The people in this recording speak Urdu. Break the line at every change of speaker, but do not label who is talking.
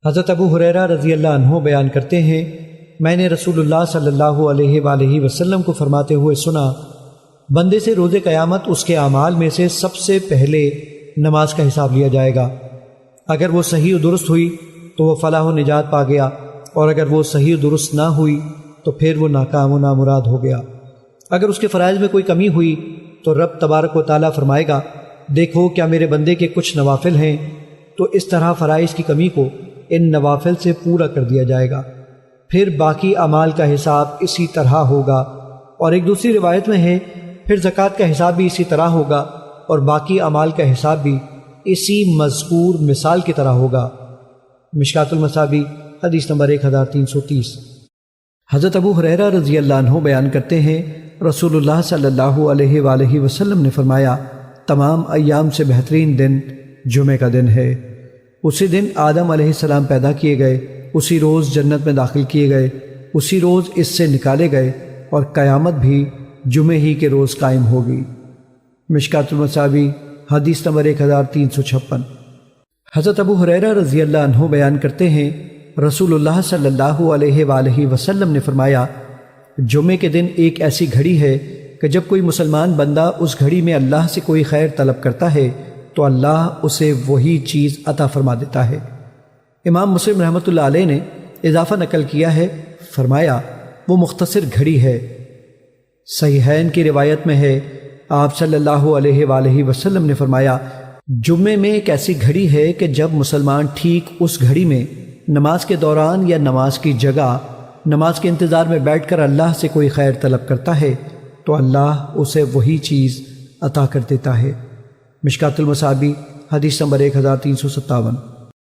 حضرت ابو ہریرہ رضی اللہ عنہ بیان کرتے ہیں، میں نے رسول اللہ صلی اللہ علیہ وآلہ وسلم کو فرماتے ہوئے سنا، بندے سے روز قیامت اس کے اعمال میں سے سب سے پہلے نماز کا حساب لیا جائے گا۔ اگر وہ صحیح و درست ہوئی تو وہ فلاح و نجات پا گیا، اور اگر وہ صحیح و درست نہ ہوئی تو پھر وہ ناکام و نامراد ہو گیا۔ اگر اس کے فرائض میں کوئی کمی ہوئی تو رب تبارک و تعالیٰ فرمائے گا، دیکھو کیا میرے بندے کے کچھ نوافل ہیں، تو اس طرح فرائض کی کمی کو ان نوافل سے پورا کر دیا جائے گا۔ پھر باقی اعمال کا حساب اسی طرح ہوگا، اور ایک دوسری روایت میں ہے پھر زکوٰۃ کا حساب بھی اسی طرح ہوگا، اور باقی اعمال کا حساب بھی اسی مذکور مثال کی طرح ہوگا۔ مشکوٰۃ المصابیح حدیث نمبر 1330۔ حضرت ابو ہریرہ رضی اللہ عنہ بیان کرتے ہیں، رسول اللہ صلی اللہ علیہ وآلہ وسلم نے فرمایا، تمام ایام سے بہترین دن جمعہ کا دن ہے۔ اسی دن آدم علیہ السلام پیدا کیے گئے، اسی روز جنت میں داخل کیے گئے، اسی روز اس سے نکالے گئے، اور قیامت بھی جمعہ ہی کے روز قائم ہوگی۔ مشکوٰۃ المصابیح حدیث نمبر 1356۔ حضرت ابو ہریرہ رضی اللہ عنہ بیان کرتے ہیں، رسول اللہ صلی اللہ علیہ وآلہ وسلم نے فرمایا، جمعے کے دن ایک ایسی گھڑی ہے کہ جب کوئی مسلمان بندہ اس گھڑی میں اللہ سے کوئی خیر طلب کرتا ہے تو اللہ اسے وہی چیز عطا فرما دیتا ہے۔ امام مسلم رحمۃ اللہ علیہ نے اضافہ نقل کیا ہے، فرمایا وہ مختصر گھڑی ہے۔ صحیحین کی روایت میں ہے، آپ صلی اللہ علیہ وآلہ وسلم نے فرمایا، جمعے میں ایک ایسی گھڑی ہے کہ جب مسلمان ٹھیک اس گھڑی میں نماز کے دوران یا نماز کی جگہ نماز کے انتظار میں بیٹھ کر اللہ سے کوئی خیر طلب کرتا ہے تو اللہ اسے وہی چیز عطا کر دیتا ہے۔ مشکوٰۃ المصابیح حدیث نمبر 1357۔